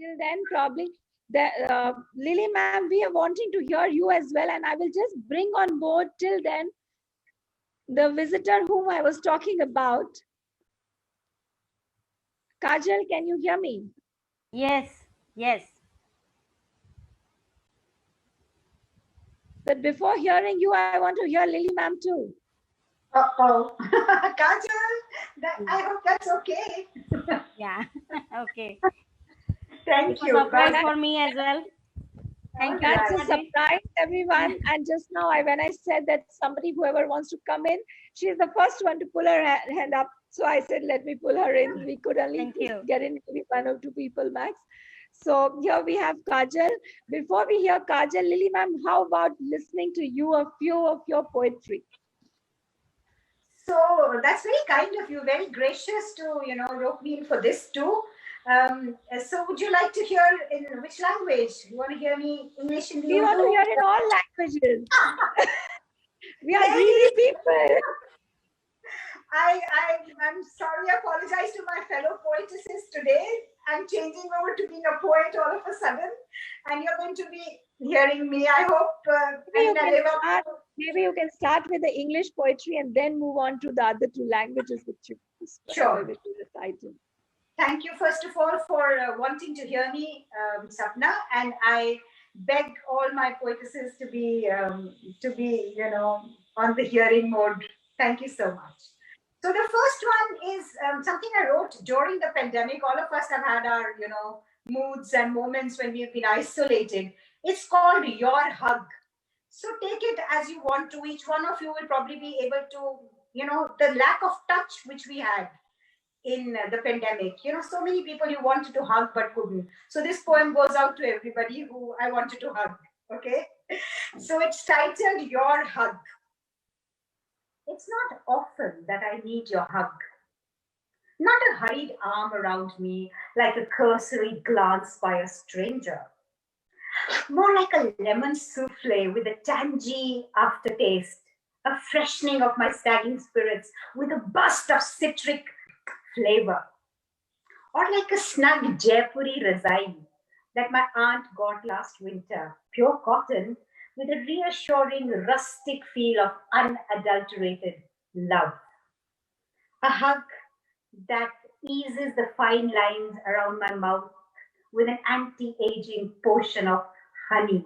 till then, probably Lily ma'am, we are wanting to hear you as well, and I will just bring on board till then the visitor whom I was talking about. Kajal, can you hear me? Yes, yes. But before hearing you, I want to hear Lily ma'am too. Uh-oh. Kajal, I hope that's okay. Yeah. Okay. Thank It was you. awkward for me as well. Thank you, That's a everybody. surprise, everyone. And just now, when I said that somebody, whoever wants to come in, she's the first one to pull her hand up. So I said, let me pull her in. We could only Thank you. get in maybe 1 or 2 people max. So here we have Kajal. Before we hear Kajal, Lily ma'am, how about listening to you a few of your poetry? So that's very kind of you, very gracious to, rope me in for this too. So would you like to hear in which language? You want to hear me English, Hindi, We want to Urdu? hear in all languages. We are greedy people. I'm sorry, I apologize to my fellow poetesses today. I'm changing over to being a poet all of a sudden, and you're going to be hearing me. I hope. Maybe you can start with the English poetry and then move on to the other 2 languages which you Sure. recited. Thank you, first of all, for wanting to hear me, Sapna, and I beg all my poetesses to be, on the hearing mode. Thank you so much. So the first one is something I wrote during the pandemic. All of us have had our, moods and moments when we've been isolated. It's called Your Hug. So take it as you want to. Each one of you will probably be able to, the lack of touch which we had in the pandemic. So many people you wanted to hug but couldn't. So this poem goes out to everybody who I wanted to hug. Okay? So it's titled Your Hug. It's not often that I need your hug. Not a hurried arm around me like a cursory glance by a stranger. More like a lemon souffle with a tangy aftertaste, a freshening of my sagging spirits with a burst of citric flavor. Or like a snug Jaipuri Razai that my aunt got last winter, pure cotton with a reassuring rustic feel of unadulterated love. A hug that eases the fine lines around my mouth with an anti-aging potion of honey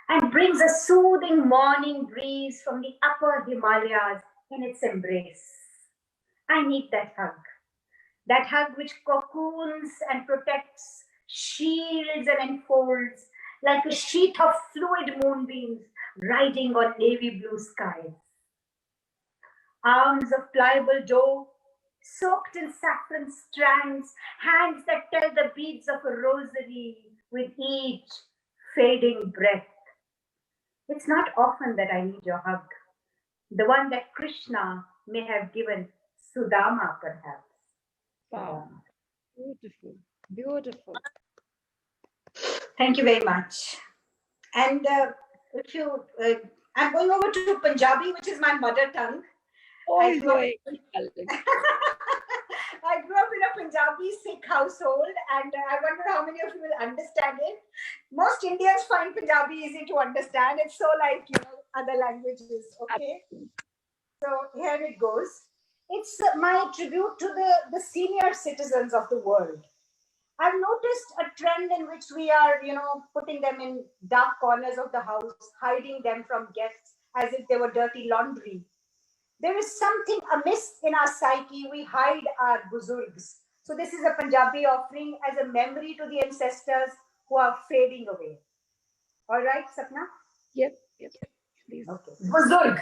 and brings a soothing morning breeze from the upper Himalayas in its embrace. I need that hug which cocoons and protects, shields and enfolds like a sheet of fluid moonbeams riding on navy blue skies. Arms of pliable dough, soaked in saffron strands, hands that tell the beads of a rosary with each fading breath. It's not often that I need your hug, the one that Krishna may have given Sudama, perhaps. Wow. Beautiful. Beautiful. Thank you very much. And if you, I'm going over to Punjabi, which is my mother tongue. I grew up in a Punjabi Sikh household, and I wonder how many of you will understand it. Most Indians find Punjabi easy to understand. It's so like, other languages, okay? So here it goes. It's my tribute to the senior citizens of the world. I've noticed a trend in which we are, putting them in dark corners of the house, hiding them from guests as if they were dirty laundry. There is something amiss in our psyche. We hide our buzurgs. So this is a Punjabi offering as a memory to the ancestors who are fading away. All right, Sapna? Yep. Please. Okay. Buzurg.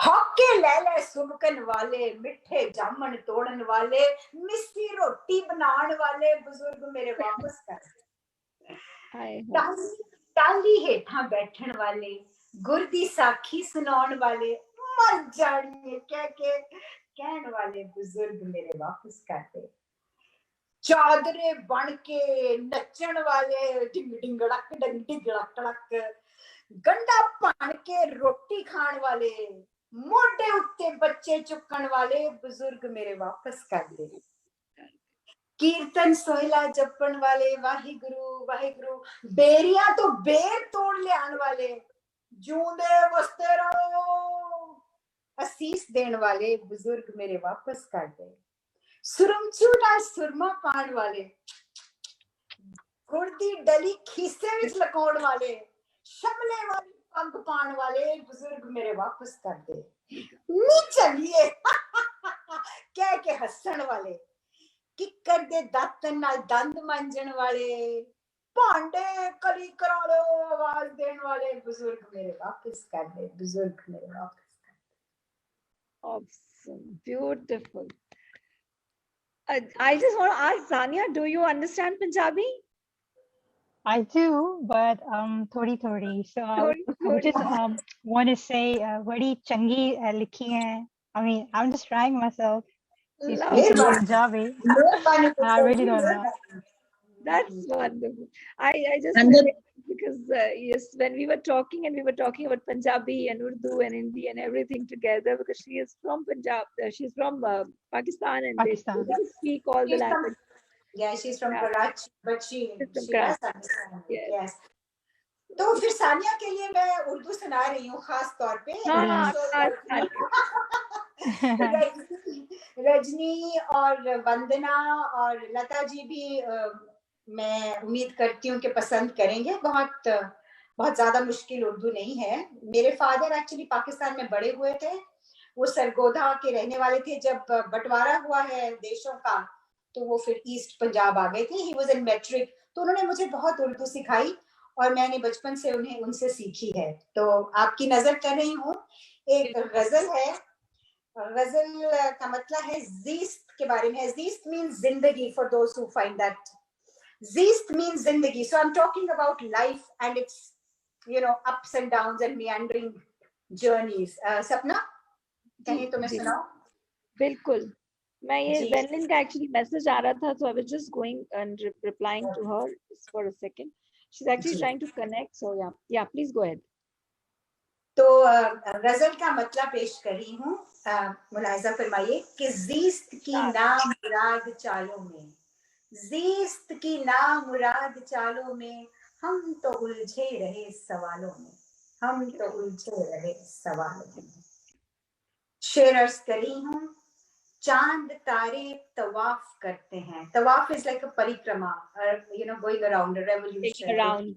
हॉके ले ले सुबकन वाले मिठे जामन तोड़न वाले मिस्सी रोटी बनाने वाले बुजुर्ग मेरे वापस कर टाली हेठा बैठन वाले गुर दी साखी सुनाउन वाले मर जानिए कह के कहन वाले बुजुर्ग मेरे वापस कर दे चादरे बन के नचन वाले डिंग डिंग डक डिंग डक डक गंडा पान के रोटी खान वाले मोटे उत्ते बच्चे चुकन वाले बुजुर्ग मेरे वापस कर दे कीर्तन सोहला जपण वाले वाहिगुरु वाहिगुरु, बेरियां तो बेर तोड़ ले आने वाले, जूंदे वसते रहो, असीस देने वाले बुजुर्ग मेरे वापस कर दे, सुरमचू नाल सुरमा पाण वाले, गुरदी डली खीसे विच लकाउण वाले, शमले वाले पंग पाण वाले बुजुर्ग मेरे वापस कर दे, नी चलिए कह के हसण वाले, किक्कर दे दातन नाल दंद मांजण वाले, भांडे कली करा लो आवाज देने वाले बुजुर्ग मेरे वापस कर दे, बुजुर्ग मेरे वापस कर दे। Awesome, beautiful. I just want to ask Zania, do you understand Punjabi? I do, but thodi thodi. So I would just want to say, "Badi changi likhi hai." I mean, I'm just trying myself to speak Love. Punjabi. मेहरबानी I really don't know. That's wonderful. I just And the- because yes, when we were talking and we were talking about Punjabi and Urdu and Hindi and everything together, because she is from Punjab, she's from Pakistan, and Pakistan. they speak all the She's from- language. Yeah, she's from Yeah. Karachi, but she She's from does Karachi. understand. Yes. Yes. तो फिर सानिया के लिए मैं उर्दू सुना रही हूँ खास तौर पे। हाँ, रजनी और वंदना और लता जी भी मैं उम्मीद करती हूँ कि पसंद करेंगे। बहुत बहुत ज्यादा मुश्किल उर्दू नहीं है। मेरे फादर एक्चुअली पाकिस्तान में बड़े हुए थे, वो सरगोधा के रहने वाले थे। जब बंटवारा हुआ है देशों का तो वो फिर ईस्ट पंजाब आ गए थे। ही वाज इन मैट्रिक, तो उन्होंने मुझे बहुत उर्दू सिखाई और मैंने बचपन से उन्हें उनसे सीखी है। तो आपकी नजर कर रही हूँ, एक गजल है। गजल का मतलब है जीस्त के बारे में। जीस्त मीन्स जिंदगी, for those who find that. जीस्त मीन्स जिंदगी। So I am talking about life and its ups and downs and meandering journeys. सपना कहीं तो मैं सुनाऊं? बिल्कुल। मैं ये वेनलिन का एक्चुअली मैसेज आ रहा था, so I was just going and replying to her just for a second. She's actually trying to connect, so yeah, please go ahead. तो गजल का मतलब पेश कर रही हूँ। मुलाहिजा फरमाइए कि जीस्त की नामुराद चालों में, जीस्त की नामुराद चालों में हम तो उलझे रहे सवालों में, हम तो उलझे रहे सवालों में। शेर अर्ज करी हूँ। चांद तारे तवाफ करते हैं। तवाफ इज लाइक अ परिक्रमा, गोइंग अराउंड, रेवोल्यूशन।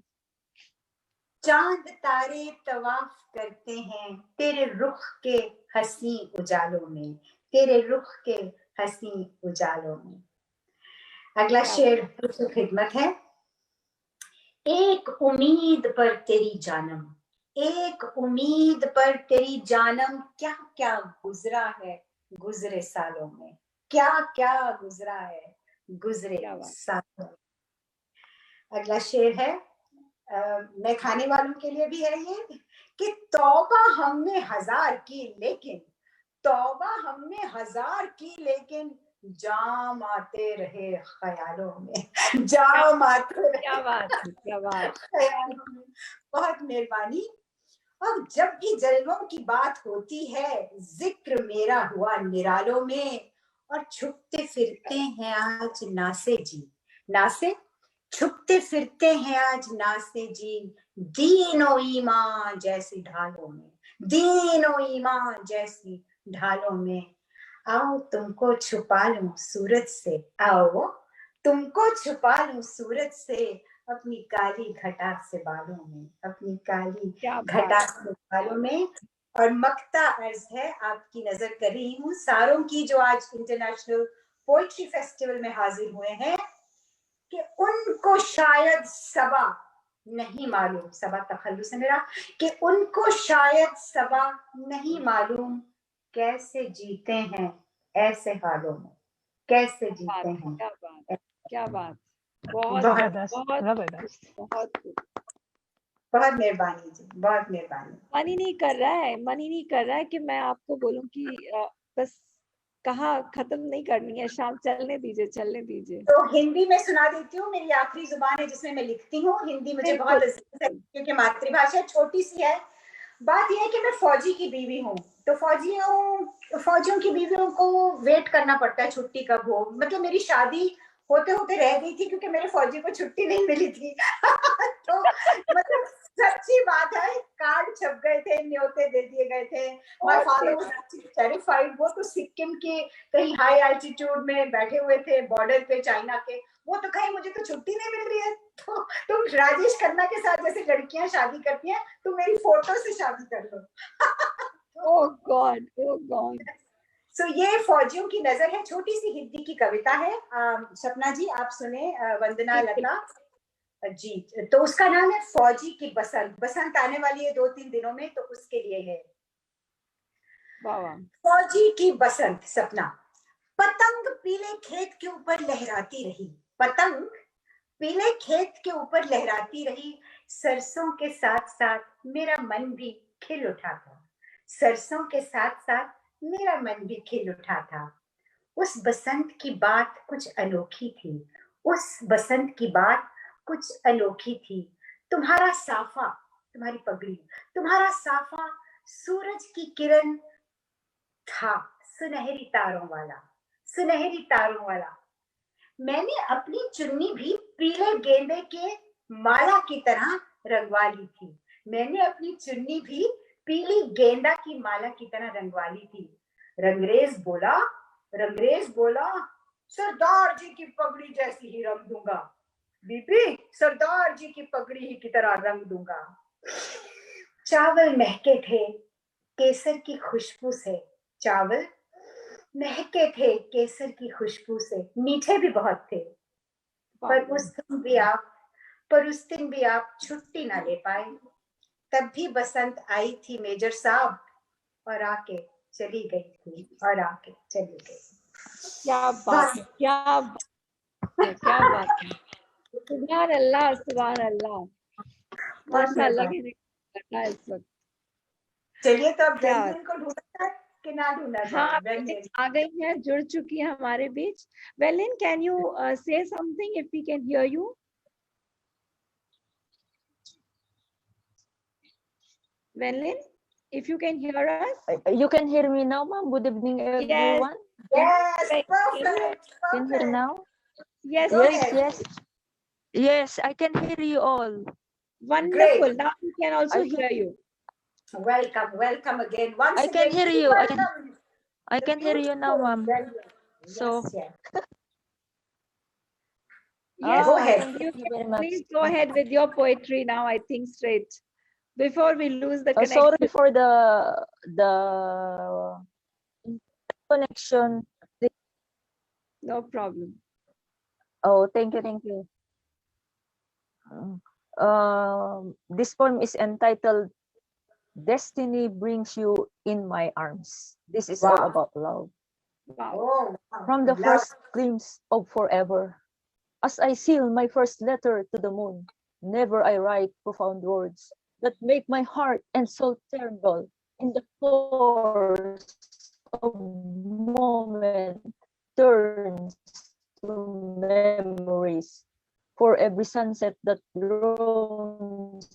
चांद तारे तवाफ करते हैं तेरे रुख के हसी उजालों में, तेरे रुख के हसी उजालों में। अगला शेर खिदमत है। एक उम्मीद पर तेरी जानम, एक उम्मीद पर तेरी जानम, क्या क्या गुजरा है गुजरे सालों में, क्या क्या गुजरा है गुजरे सालों में। अगला शेर है, मैं खाने वालों के लिए भी है ये, कि तौबा हमने हजार की लेकिन, तौबा हमने हजार की लेकिन जाम आते रहे ख्यालों में, जाम आते रहे। क्या बात, क्या बात। ख्यालों में। बहुत मेहरबानी। अब जब भी जलवों की बात होती है जिक्र मेरा हुआ निरालों में, और छुपते फिरते हैं आज नासे जी, नासे छुपते फिरते हैं आज नासे जी, दीन ओ ईमान जैसी ढालों में, दीन ओ ईमान जैसी ढालों में। आओ तुमको छुपा लूं सूरज से, आओ तुमको छुपा लूं सूरज से, अपनी काली घटा से बालों में, अपनी काली घटा से बालों में। और मक्ता अर्ज है, आपकी नजर कर रही हूँ सारों की जो आज इंटरनेशनल पोएट्री फेस्टिवल में हाजिर हुए हैं, कि उनको शायद सबा नहीं मालूम, सबा तखल्लुस है मेरा, कि उनको शायद सबा नहीं मालूम कैसे जीते हैं ऐसे हालों में, कैसे जीते हैं। क्या बात, क्या बात। बहुत जबरदस्त, बहुत जबरदस्त। बहुत मेहरबानी जी, बहुत मेहरबानी। मन ही नहीं कर रहा है, मन ही नहीं कर रहा है कि मैं आपको बोलूं कि बस कहाँ खत्म नहीं करनी है शाम, चलने दीजिए, चलने दीजिए। तो हिंदी में सुना देती हूँ, मेरी आखिरी जुबान है जिसमें मैं लिखती हूँ। हिंदी मुझे बहुत अजीज है क्योंकि मातृभाषा छोटी सी है। बात यह है कि मैं फौजी की बीवी हूँ, तो फौजियों की बीवियों को वेट करना पड़ता है छुट्टी कब हो। मतलब मेरी शादी होते होते रह गई थी क्योंकि मेरे फौजी को छुट्टी नहीं मिली थी तो मतलब सच्ची बात है, कार्ड छप गए थे, न्योते दे दिए गए थे। My father was terrified. वो तो सिक्किम के कहीं हाई एल्टीट्यूड में बैठे हुए थे बॉर्डर पे चाइना के। वो तो कहे मुझे तो छुट्टी नहीं मिल रही है। तो तुम राजेश खन्ना के साथ जैसे लड़कियां शादी करती हैं, तुम मेरी फोटो से शादी कर लो। Oh God, oh God. सो ये फौजियों की नजर है। छोटी सी हिंदी की कविता है। सपना जी आप सुने, वंदना लता जी। तो उसका नाम है फौजी की बसंत। बसंत आने वाली है 2-3 दिनों में, तो उसके लिए है। वाह। फौजी की बसंत। सपना। पतंग पीले खेत के ऊपर लहराती रही। पतंग पीले खेत के ऊपर लहराती रही। सरसों के साथ साथ मेरा मन भी खिल उठा था। सरसों के साथ साथ मेरा मन भी खिल उठा था। उस बसंत की बात कुछ अनोखी थी। उस बसंत की बात कुछ अनोखी थी। तुम्हारा साफा, तुम्हारी पगड़ी, तुम्हारा साफा सूरज की किरण था, सुनहरी तारों वाला, सुनहरी तारों वाला। मैंने अपनी चुन्नी भी पीले गेंदे के माला की तरह रंगवा ली थी। मैंने अपनी चुन्नी भी पीली गेंदा की माला की तरह रंगवा ली थी। रंगरेज बोला, रंगरेज बोला, सरदार जी की पगड़ी जैसी ही रंग दूंगा। बीबी, सरदार जी की पगड़ी ही की तरह रंग दूंगा। चावल महके थे केसर की खुशबू से। चावल महके थे केसर की खुशबू से। मीठे भी बहुत थे। पर उस दिन भी आप छुट्टी ना ले पाए। तब भी बसंत आई थी मेजर साहब, और आके चली गई थी, और आके चली गई। क्या बात है, क्या बात है, क्या बात है। सुभान अल्लाह, सुभान अल्लाह। माशाअल्लाह कहने का इस वक्त। चलिए तो अब क्या व्यंजन को ढूंढना है कि ना ढूंढना हाँ, चाहिए? व्यंजन आ गई है, जुड़ चुकी है हमारे बीच। Wenlin, can you say something if we can hear you? Wenlin, if you can hear us? You can hear me now, ma'am. Good evening, everyone. Yes, Right. perfect. Can you hear now? Yes, Go Yes, ahead. yes. Yes, I can hear you all. wonderful. Great. Now we can also I can- hear you. Welcome, welcome again. Once I can again, hear please you. welcome I the can hear you now, beautiful ma'am. Wenlin. So- Yes, yes. Yes, Go ahead. Thank you very can much. please go ahead with your poetry now, I think straight, before we lose the Sorry connection. for the connection. No problem. Oh, thank you, thank you. This poem is entitled "Destiny Brings You in My Arms." This is all Wow. about love. Wow. Oh, wow. From the Love. first glimpse of forever, as I seal my first letter to the moon, never I write profound words that make my heart and soul tremble in the course of moment turns to memories. For every sunset that roams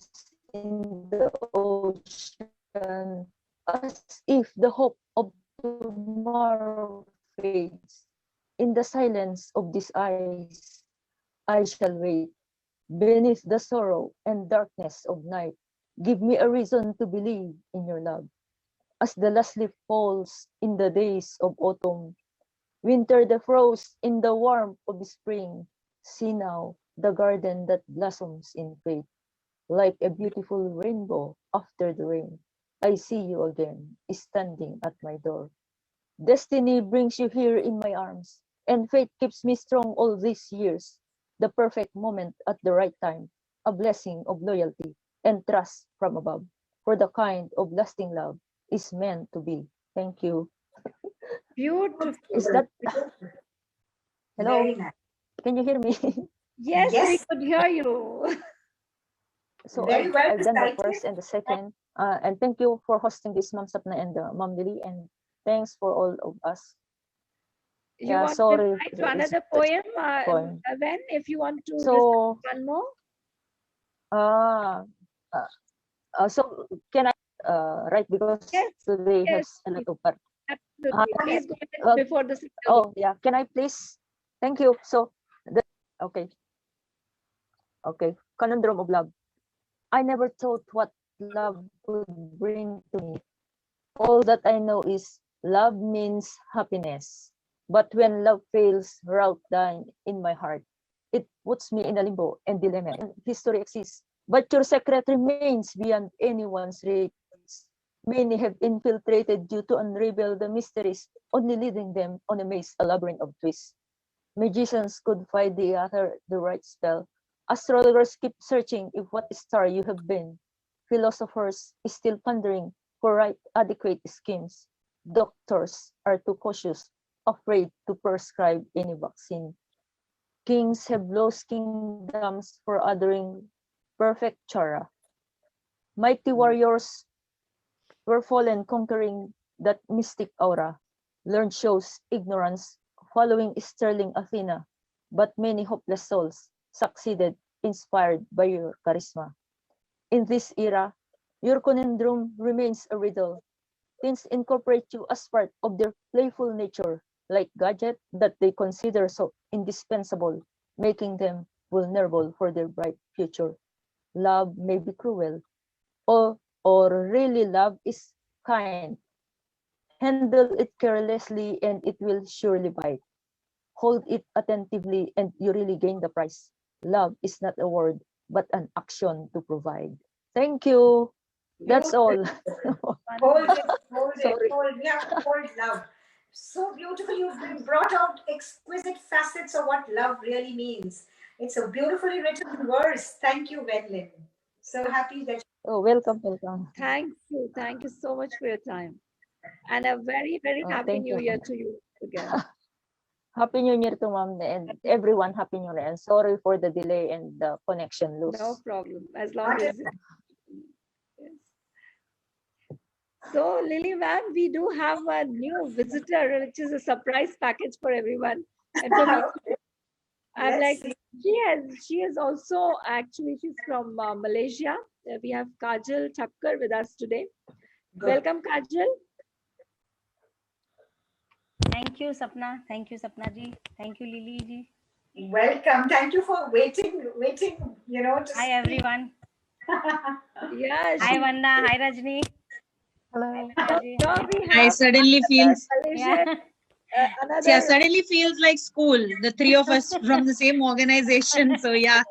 in the ocean, as if the hope of tomorrow fades, in the silence of these eyes, I shall wait. Beneath the sorrow and darkness of night, give me a reason to believe in your love. As the last leaf falls in the days of autumn, winter the frost in the warmth of spring, see now the garden that blossoms in faith, like a beautiful rainbow after the rain. I see you again, standing at my door. Destiny brings you here in my arms, and fate keeps me strong all these years. The perfect moment at the right time, a blessing of loyalty and trust from above. For the kind of lasting love is meant to be. Thank you. Beautiful. Is that hello? Very nice. Can you hear me? Yes, we Yes. could hear you. So Very well I've done the recited. first and the second. And thank you for hosting this, Ma'am Sapna and Ma'am Lily, and thanks for all of us. You Yeah, want sorry. to write another poem, poem. When, if you want to So, recite one more? So can I write because Yes, today yes, has a lot of part. absolutely. Please go ahead well, before the sister. Oh yeah, can I please? Thank you. So Okay. Okay. Conundrum of love. I never thought what love would bring to me. All that I know is love means happiness. But when love fails route down in my heart, it puts me in a limbo and dilemma. And history exists, but your secret remains beyond anyone's reach. Many have infiltrated you to unravel the mysteries, only leading them on a maze, a labyrinth of twists. Magicians could find the right spell. Astrologers keep searching if what star you have been. Philosophers is still pondering for right adequate schemes. Doctors are too cautious, afraid to prescribe any vaccine. Kings have lost kingdoms for adoring perfect chara. Mighty warriors were fallen conquering that mystic aura. Learned shows ignorance following sterling Athena, but many hopeless souls succeeded inspired by your charisma. In this era, your conundrum remains a riddle. Teens incorporate you as part of their playful nature, like gadget that they consider so indispensable, making them vulnerable for their bright future. Love may be cruel, or really love is kind. Handle it carelessly and it will surely bite. Hold it attentively and you really gain the prize. Love is not a word, but an action to provide. Thank you. That's all. Hold it, hold it, Sorry. hold love. So beautiful. You've been brought out exquisite facets of what love really means. It's a beautifully written verse. Thank you, Wenlin. So happy that. Oh, welcome, welcome. Thank you. Thank you so much for your time. And a very, very happy Thank new you. year to you again. Happy New Year to Ma'am and everyone. Happy New Year. And sorry for the delay and the connection loss. No problem. As long as yes. So, Lily ma'am, we do have a new visitor, which is a surprise package for everyone. And for me, I'm Let's like, she is also actually, she's from Malaysia. We have Kajal Thakkar with us today. Good. Welcome, Kajal. Thank you, Sapna. Thank you, Sapna ji. Thank you, Lily ji. Welcome. Thank you for waiting, you know, to Hi, everyone. Yeah. Hi, Vanna. Hi, Rajni. Hello. Hi, Ji. So we I have suddenly feels Yeah. another yeah, suddenly feels like school. The three of us from the same organization. So yeah.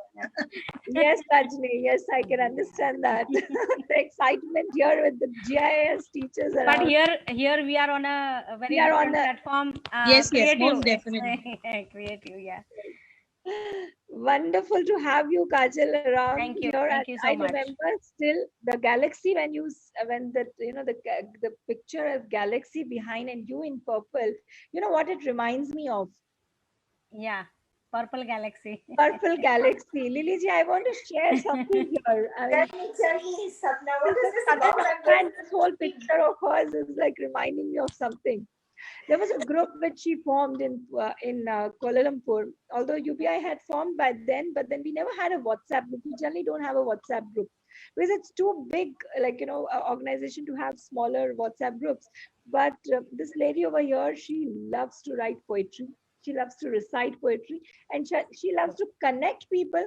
yes, Rajni. Yes, I can understand that. The excitement here with the GIS teachers around. But here we are on a very We are on different a- platform. Yes, Creative. most definitely. Creative, yeah. Wonderful to have you, Kajal, around Thank you. here. Thank And you so I much. remember still the galaxy when you when the the picture of galaxy behind and you in purple. You know what it reminds me of? Yeah. Purple Galaxy. Purple galaxy. Lily ji, I want to share something here. I mean, tell me, Sapna, what is this Sapna about? and this whole picture of hers is like reminding me of something. There was a group which she formed in Kuala Lumpur. Although UBI had formed by then, but then we never had a WhatsApp group. We generally don't have a WhatsApp group because it's too big, like organization to have smaller WhatsApp groups. But this lady over here, she loves to write poetry. She loves to recite poetry, and she loves to connect people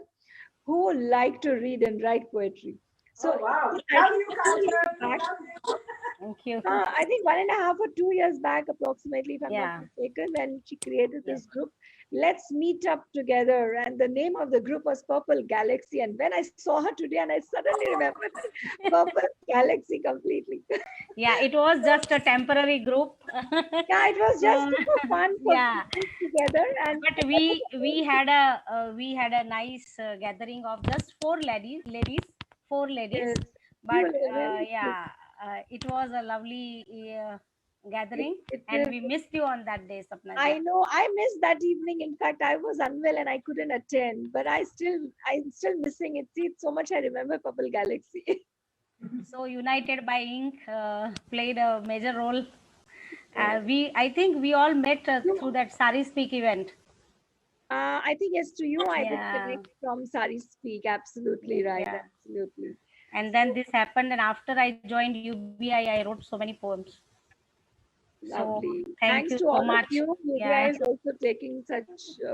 who like to read and write poetry. So Oh, wow. I Love think you, 2 years Kajal. back, Love you. Thank you. I think 1.5 or 2 years back, approximately, if I'm Yeah. not mistaken, when she created Yes. this group, let's meet up together. And the name of the group was Purple Galaxy. And when I saw her today, and I suddenly remembered Purple Galaxy completely. Yeah, it was just a temporary group. Yeah, it was just for fun for Yeah. people together. And But we had a nice gathering of just four ladies, Yes, But you were very yeah, it was a lovely gathering, it and is- we missed you on that day, Sapna ji. I know I missed that evening. In fact, I was unwell and I couldn't attend, but I'm still missing it. See, it's so much I remember Purple Galaxy. So United by Ink played a major role. I think we all met through that Sari Speak event. I think yes, to you, I did Yeah. connect from Sari Speak. Absolutely right. Yeah. Absolutely. And then this happened, and after I joined UBI, I wrote so many poems. So Lovely. thank Thanks you to so all much. of you. Yuvia Yeah. is also taking such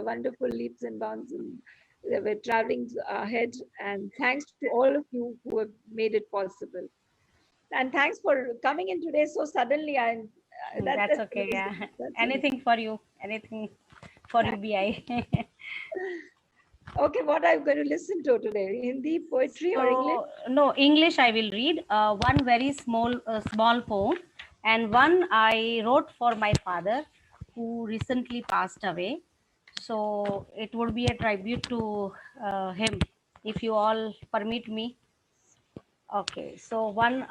wonderful leaps and bounds, and we're traveling ahead. And thanks to all of you who have made it possible. And thanks for coming in today so suddenly. And That's okay. amazing. Yeah. That's Anything for you. Anything for amazing. UBI. Okay, what I'm going to listen to today? Hindi, poetry, or English? So no, English I will read. One very small poem, and one I wrote for my father, who recently passed away. So it would be a tribute to him, if you all permit me. Okay, so one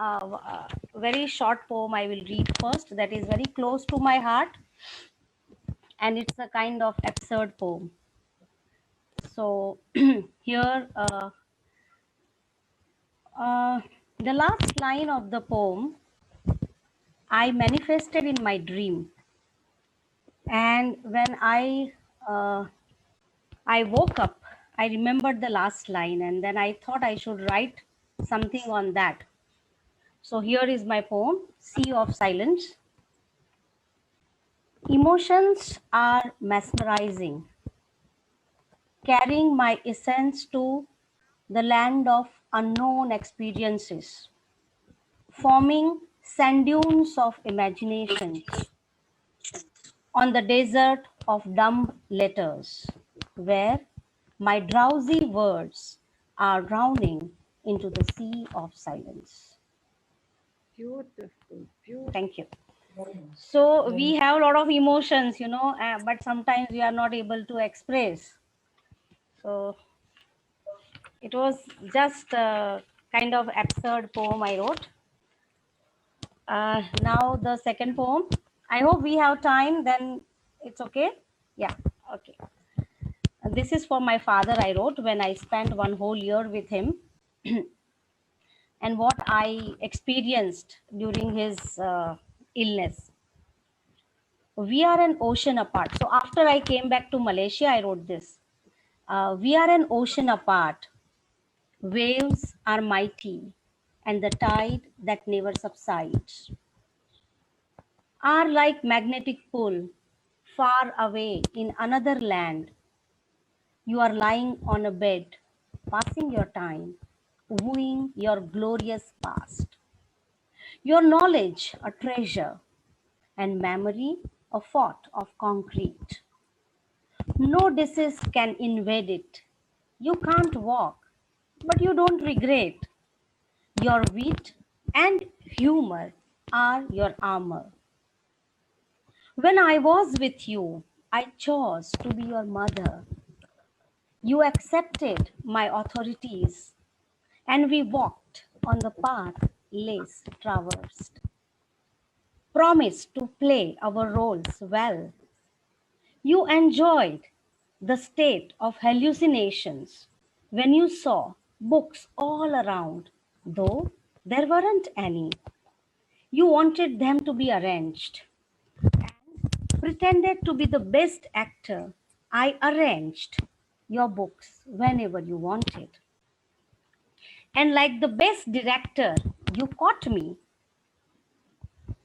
very short poem I will read first. That is very close to my heart, and it's a kind of absurd poem. So here. The last line of the poem I manifested in my dream, and when I woke up, I remembered the last line, and then I thought I should write something on that. So here is my poem, Sea of Silence. Emotions are mesmerizing, carrying my essence to the land of unknown experiences, forming sand dunes of imagination on the desert of dumb letters, where my drowsy words are drowning into the sea of silence. Beautiful, beautiful. Thank you. So we have a lot of emotions, but sometimes we are not able to express. So it was just a kind of absurd poem I wrote. Now the second poem. I hope we have time, then it's okay. Yeah, okay. This is for my father I wrote when I spent one whole year with him and what I experienced during his illness. We are an ocean apart. So after I came back to Malaysia, I wrote this. We are an ocean apart. Waves are mighty and the tide that never subsides are like magnetic pull far away in another land. You are lying on a bed, passing your time, wooing your glorious past. Your knowledge, a treasure, and memory, a fort of concrete. No disease can invade it. You can't walk, but you don't regret. Your wit and humor are your armor. When I was with you, I chose to be your mother. You accepted my authorities, and we walked on the path less traversed. Promised to play our roles well. You enjoyed the state of hallucinations when you saw books all around, though there weren't any. You wanted them to be arranged and pretended to be the best actor. I arranged your books whenever you wanted. And like the best director, you caught me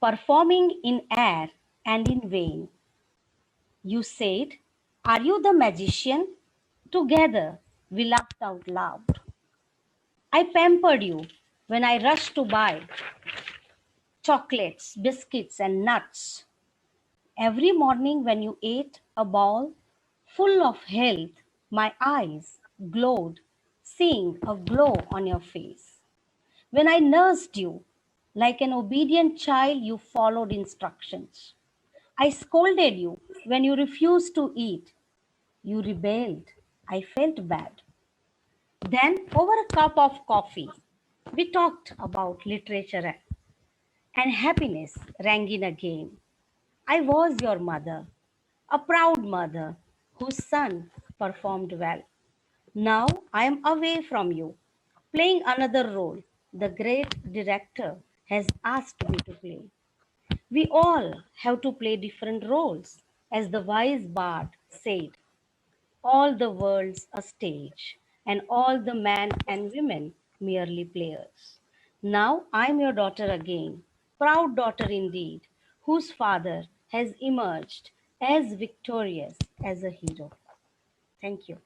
performing in air and in vain. You said, "Are you the magician?" Together, we laughed out loud. I pampered you when I rushed to buy chocolates, biscuits, and nuts. Every morning when you ate a bowl full of health, my eyes glowed, seeing a glow on your face. When I nursed you, like an obedient child, you followed instructions. I scolded you when you refused to eat. You rebelled. I felt bad. Then, over a cup of coffee, we talked about literature and happiness rang in again. I was your mother, a proud mother whose son performed well. Now I am away from you, playing another role the great director has asked me to play. We all have to play different roles, as the wise bard said. All the world's a stage, and all the men and women merely players. Now I'm your daughter again, proud daughter indeed, whose father has emerged as victorious as a hero. Thank you.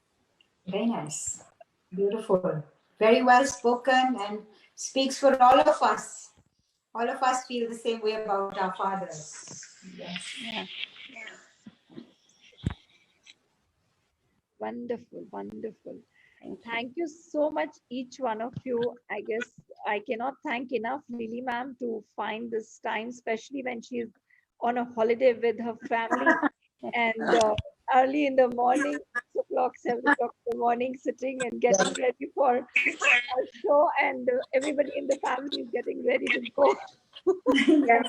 Very nice. Beautiful. Very well spoken and speaks for all of us. All of us feel the same way about our fathers. Yes. Yeah. Wonderful, wonderful. Thank you. Thank you so much, each one of you. I guess I cannot thank enough Lily ma'am to find this time, especially when she's on a holiday with her family and early in the morning, 6 o'clock, 7 o'clock in the morning, sitting and getting ready for our show, and everybody in the family is getting ready to go. Yes.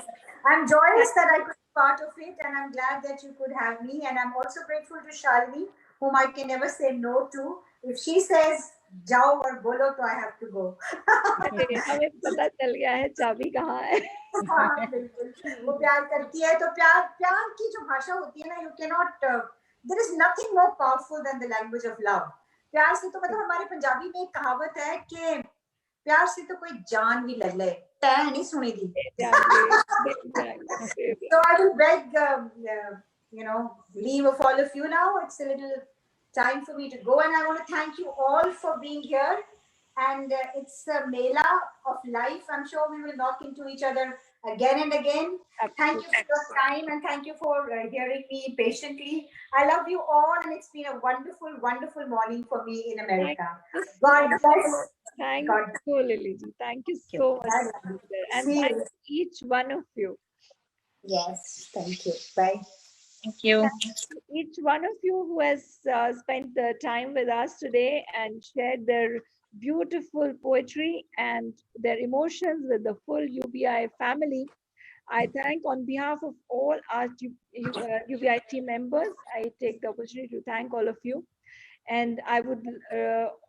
I'm joyous that I could be part of it, and I'm glad that you could have me. And I'm also grateful to Shalini, whom I can never say no to. If she says jao or bolo, तो I have to go. अरे, हमें पता चल गया है चाबी कहाँ है. हाँ, बिल्कुल. वो प्यार करती है तो प्यार की जो भाषा होती है ना, you cannot there is nothing more powerful than the language of love. प्यार से तो मतलब हमारे पंजाबी में एक कहावत है कि प्यार से तो कोई जान भी ले ले, तै नहीं सुनी दी. So I will beg leave of all of you now. It's a little time for me to go, and I want to thank you all for being here. And it's a mela of life. I'm sure we will knock into each other again and again. Thank you for your time, and thank you for hearing me patiently. I love you all, and it's been a wonderful, wonderful morning for me in America. God bless. Thank God you, Lily ji. Thank you so much. And See thank you. each one of you. Yes, thank you. Bye. Thank you. Each one of you who has spent the time with us today and shared their beautiful poetry and their emotions with the full UBI family. I thank on behalf of all our UBI team members. I take the opportunity to thank all of you. And I would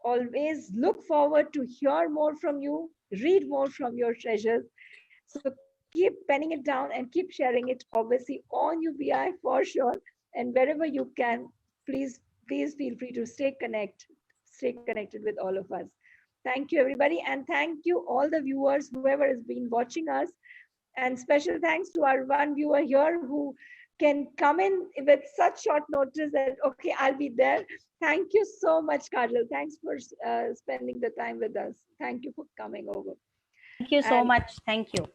always look forward to hear more from you, read more from your treasures. So keep penning it down and keep sharing it, obviously on UBI for sure. And wherever you can, please feel free to stay connected with all of us. Thank you, everybody. And thank you all the viewers, whoever has been watching us. And special thanks to our one viewer here who can come in with such short notice that, okay, I'll be there. Thank you so much, Kajal. Thanks for spending the time with us. Thank you for coming over. Thank you so And- much. Thank you.